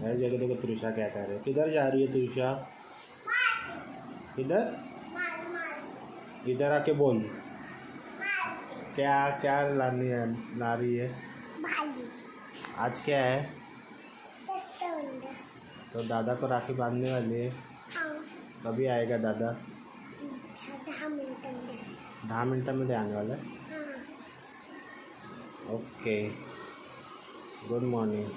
ऐसे देखो त्रिशा क्या कर रही है। किधर जा रही है त्रिशा? इधर इधर आके बोल। क्या क्या लानी है? ला रही है भाजी। आज क्या है? तो दादा को राखी बांधने वाली है। कभी आएगा दादा? 10 मिनट में आने वाला है। Okay, good morning.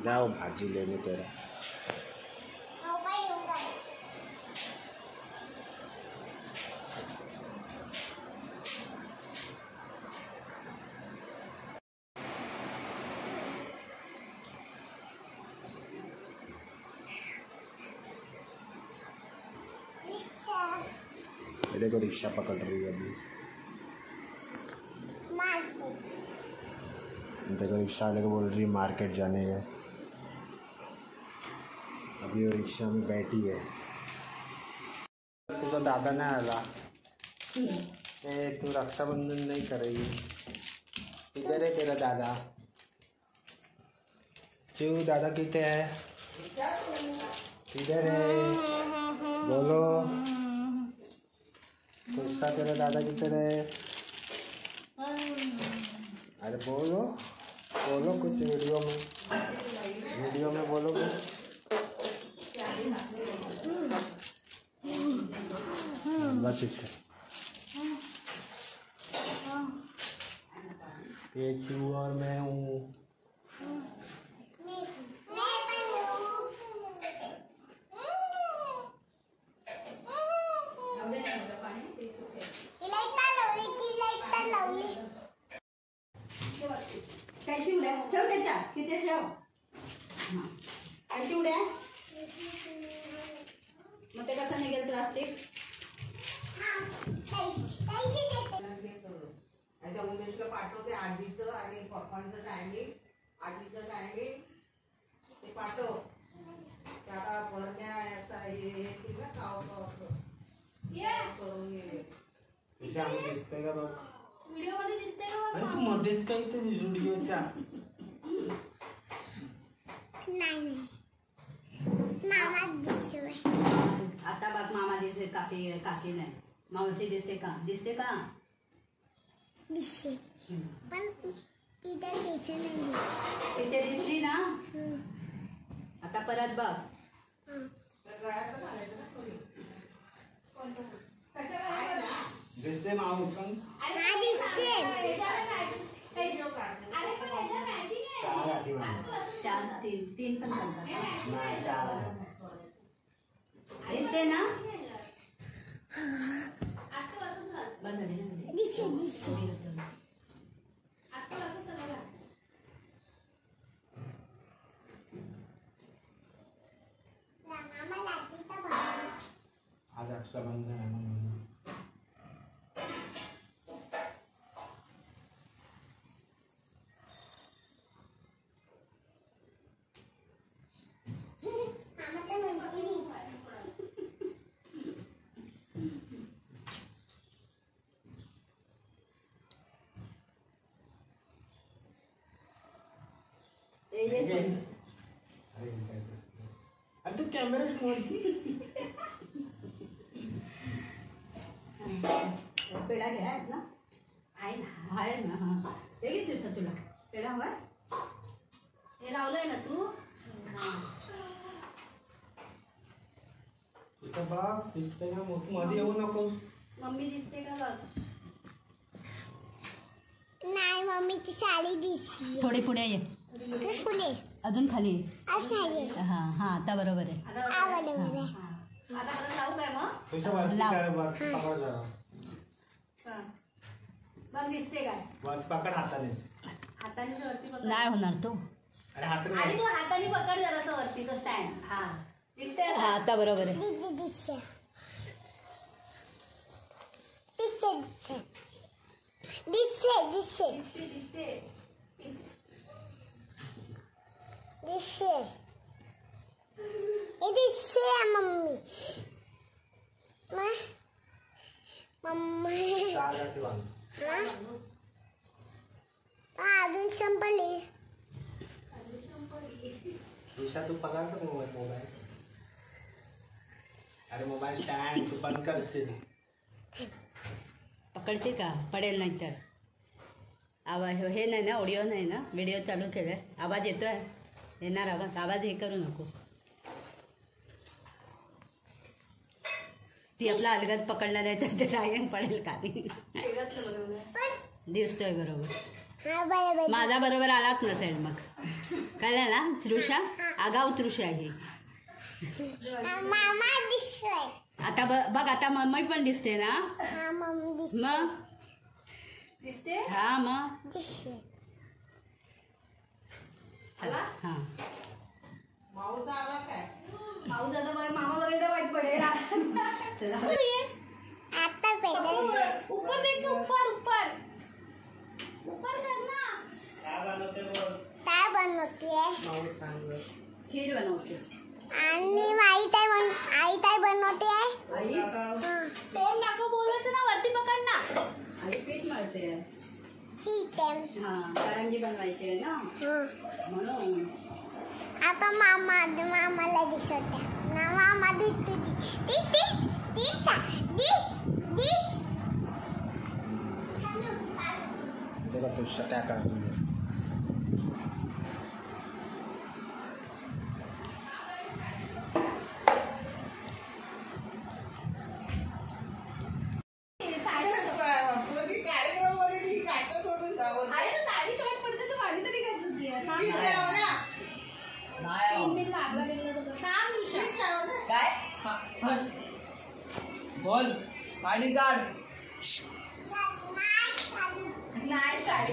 जाओ भाजी लेने तेरा। ये देखो रिक्शा पकड़ रही है अभी। देखो रिक्शा वाले को बोल रही है मार्केट जाने है। अभी वो रिक्शा में बैठी है। तो दादा ने आला तू रक्षाबंधन नहीं कर रही। किधर है तेरा दादा? शिव दादा कितने है? किधर है? बोलो गुस्सा। तेरा दादा किधर है? अरे बोलो बोलो कुछ वीडियो में बोलो कुछ। बस इतना। ये चू और मैं हूँ। काय चिवड्या ठेव त्याच्यात किती ठेव काय चिवड्या मग ते कसं निघेल प्लास्टिक? उमेशला पाठवते आजीचं आणि पप्पांचं टायमिंग. आजीचं टायमिंग ते पाठव. त्याला भरण्या येतील ना खाव करून ये. दिसतंय का बघ व्हिडिओ मध्ये दिसतंय का? तू मध्येच काही ते व्हिडिओच्या नाही मामा दिसतोय. आता बघ मामा दिसते. काकी काकी नाही मावशी दिसते का? दिसते का? दिसते पण तिथे दिसत नाही. तिथे दिसली ना. आता परत बघ. दिसते माऊस पण चार तीन पण चालतात. दिसते ना. बंद झाली ना. आज रक्षाबंधन आहे म्हणून अरे तू कॅमेरा पेढा घ्या ना. आहे ना. आहे ना. हा ते किती दिवसात तुला पेढा हवा? हे लावलंय ना तू. इथं बघ दिसते का? मध्ये येऊ नको. मम्मी दिसते का बघ. नाही मम्मीची साडी दिसली. थोडे पुढे ये. फुले अजून खाली. आज नाही. हा हा आता बरोबर आहे. आता परत लावू काय मग? बघ दिसते काय? पकड हाताने. हाताने वरती पकड. नाही होणार तो. आणि तू हाताने पकड जरासं वरती तो स्टँड. हा दिसते. हा आता बरोबर आहे. दिसते दिसते दिसते दिसते दिसते दिसते ये दिसते मम्मी. मम्मी अजून संपली. दिशा तू पकड़ तो मोबाईल. अरे मोबाईल स्टँड तू बंद करशील. पकडशील का पडेल नाही तर. आवाज हे नाही ना ऑडिओ नाही ना व्हिडिओ चालू केलाय आवाज येतोय येणार आवाज हे करू नको. ती आपला अलगद पकडला नाही तर ते रायन पडेल खाली. दिसतोय बरोबर. माझा बरोबर आलाच नसेल मग कळलं ना. तृषा आगाऊ तृषा ही. मामा दिसतोय. आता बघ आता मम्मी पण दिसते ना. हा मम्मी मग दिसते हा मग दिसतोय. चला हा. माऊचा आला काय पाऊस आता बघ मामा बघायला वाईट पडेल. आता पेपर ऊपर देख ऊपर ऊपर ऊपर करना. काय बनवतेय खीर बनवते. आणि आई काय बनवते आई तोंड नाका बोलायचं ना वरती पकड ना. आई पीठ मळते. ठीक आहे. हा करंजी बनवायची आहे ना म्हणून. आता मामाला दिसत आहे ना. मामा दिसते देखो तृषा क्या कर रही है. कार्यक्रमामध्ये ती काटा सोडून जावं साडी शॉर्ट पडते तू वाढी तरी काय सुद्धी काय बोल पाणी काढ. नाही साडी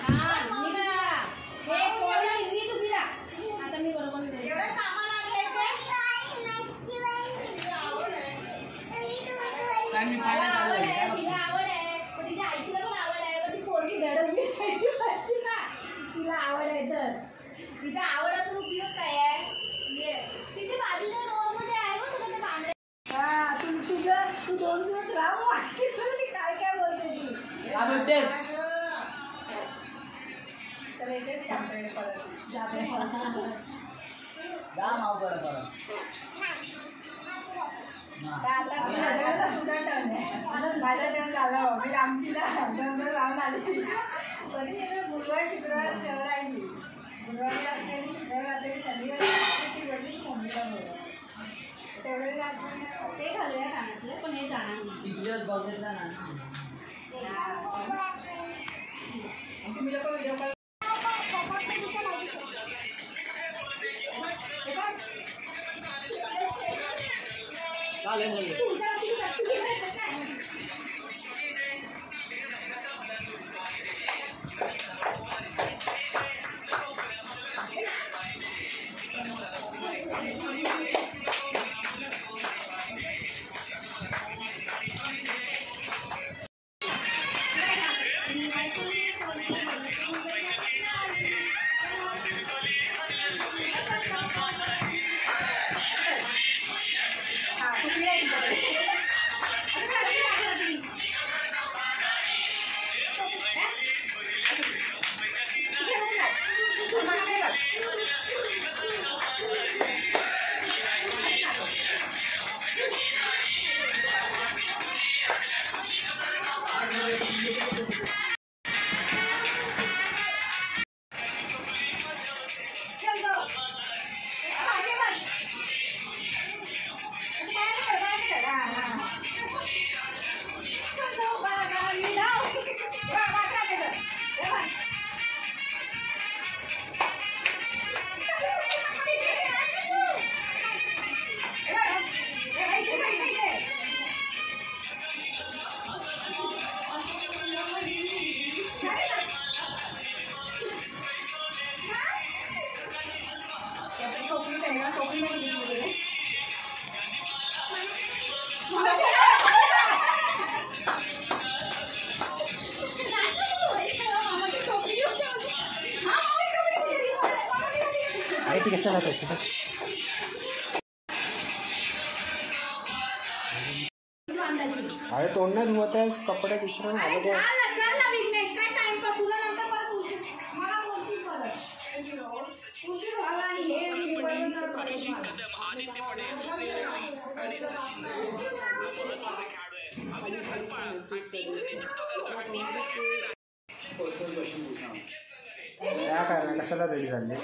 हा हे कोणा इंग्लिश उभी राहा. आता मी बरोबर एवढं सामान आणलंय काय मी पाण्यात आवड आलोय. आहे तिला आवड आहे पण तिच्या आईशीला पण आवड आहे. पण ती पोरगी दडवली ना तिला आवड आहे तर तिचा आवड असून उपयोग काय आहे. तिथे बाजूच्या रोड मध्ये आहे बघ सगळं ते बांधले. तू 2 दिवस राहू काय काय बोलते ती. काय बोलतेस. तर येतेच आमच्याकडे परत जा मावकडे परत. तुझा टर्न आहे. माझा टर्न झाला मी आमचीला 2 दिवस राहून आली. तरी गुरुवार शुक्रवार राहिली. गुरुवारी रात्री शुक्रवार रात्री शनिवारी ती वडली मम्मीला बोलवलं. तेवढे रात्री ते घालूया कानातलं पण हे जाणार नाही. किती दिवस बघितलं ना. तुम्ही लोक व्हिडिओ कॉल चालेल. ठीक है चला तो अरे तोंड नाही धुवत आहेस कपडे दुसरं विघ्नेश काय टाइम तुला नंतर परत मला बोलशील परत. क्या करणार कशाला रेडी झाले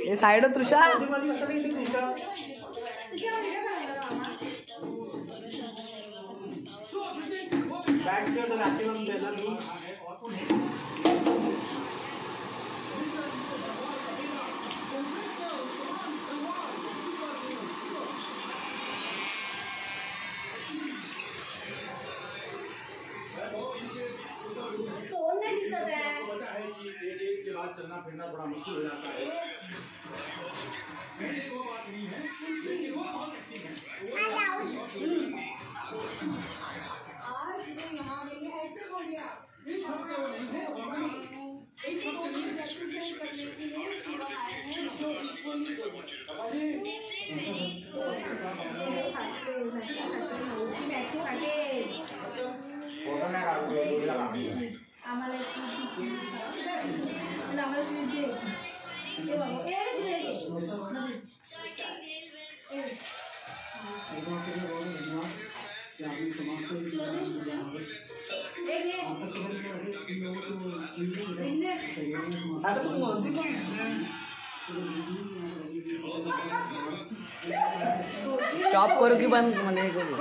ये साइड हो तृषा फोन नाही दिसत आहे के बाद चलना फिरना बड़ा मुश्किल हो जाता है वो बात नहीं है लेकिन वो बहुत अच्छी है आज वो यहाँ नहीं है, ऐसे बोल दिया। इस हफ्ते वो नहीं है ऐसे बोल दिया, represent करने के लिए शिवम आए हैं, जो equally good है। फोटो नाही काढतो आम्हाला स्वीट दे हे बघा स्टॉप करू की बंद म्हणजे हे करू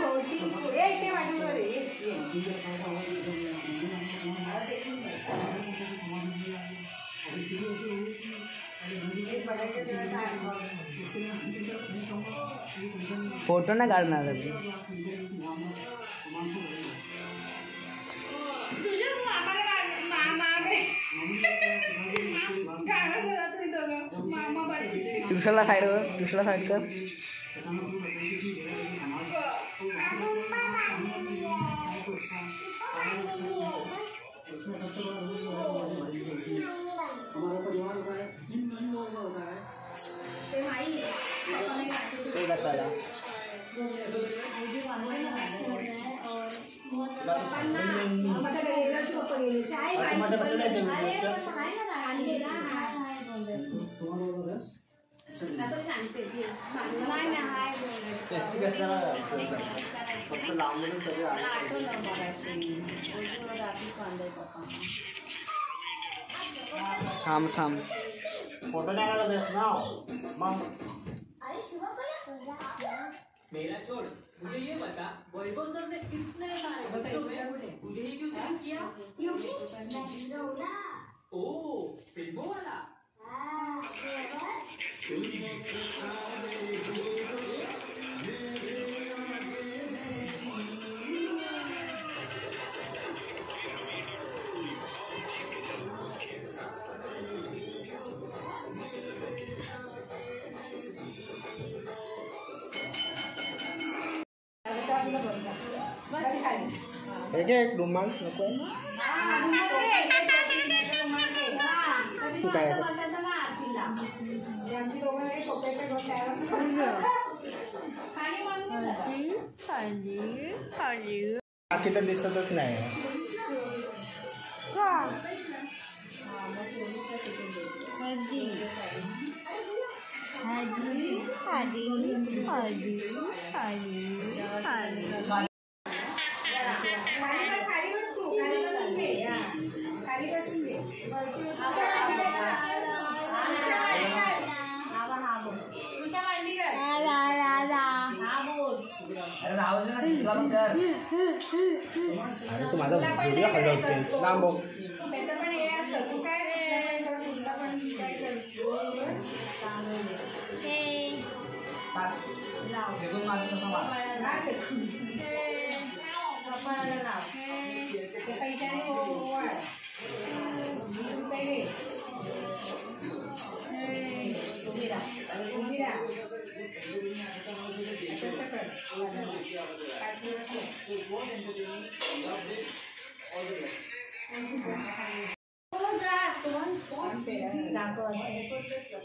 फोटो नाही काढणार ट्युशनला साईड कर ट्युशनला साईड कर थांब थांब फोटो नाही काढत आहेस ना मग मेरा छोड़ मुझे ये बता वैभव सर ने कितने सारे बच्चों में मुझे ही क्यों नहीं किया ओ फिल्मों वाला हे घे एक रुमाल नको तू काय बाकी तर दिसतच नाही आणि तू माझा व्हिडिओ हलवतेस लांब हो.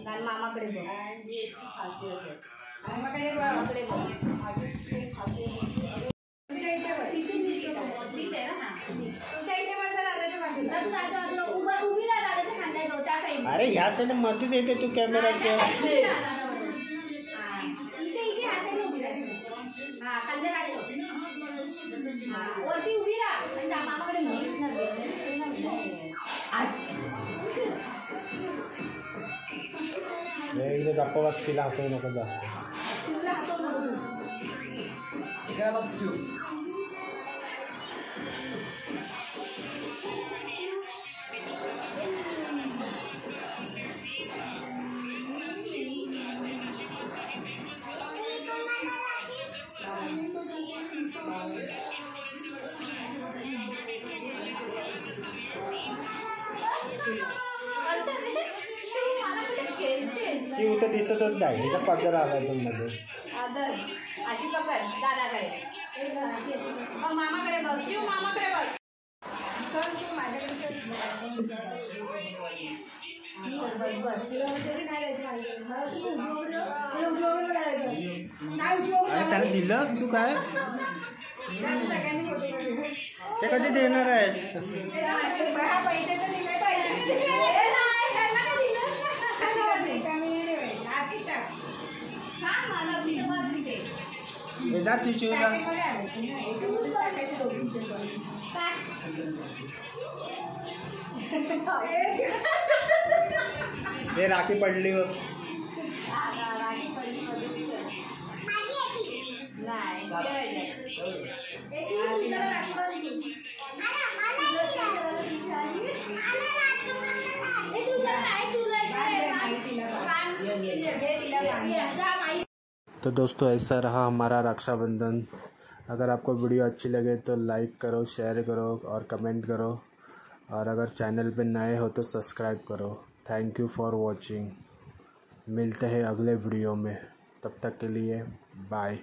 आणि मामाकडे बघ. मामाकडे बघ. मामाकडे बघ. तुझ्या इथे बघ. तिथून दिसतो समोर. ठीक आहे ना? हा. तुझ्या इथे बघ तर दादाच्या बाजूला. तू दादाच्या बाजूला उभी राहा दादाच्या खांद्याजवळ त्या साईडला. अरे ह्या साईड मध्येच येते तू कॅमेराच्या. इथे ह्या साईडला उभी राहा. हा खांदे काढतो. हा वरती उभी राहा आणि त्या मामाकडे बघ. इकडे गप्पा बसतील हसवू नको जास्त. तुला हसवू नको. इकडे बघ तू. शिव तर दिसतच नाही हिचा पदर आला तो मध्ये. आदर अशी पकड दादाकडे. मग मामाकडे बघ. जीव मामाकडे बघ. तर तू माझ्याकडे चल. बस बस तुला तरी नाही जायचं माझ्याकडे. मला तू उजवलं करायचं नाही उजवलं अरे त्याला दिलंस तू काय सगळ्यांनी फोटो काढू. ते कधी देणार आहेस. हा पैसे तर दिले पाहिजे. वेदा तिचूला हे राखी पडली बघ. तो दोस्तों ऐसा रहा हमारा रक्षाबंधन। अगर आपको वीडियो अच्छी लगे तो लाइक करो, शेयर करो और कमेंट करो, और अगर चैनल पे नए हो तो सब्सक्राइब करो। Thank you for watching. मिलते हैं अगले वीडियो में, तब तक के लिए बाय।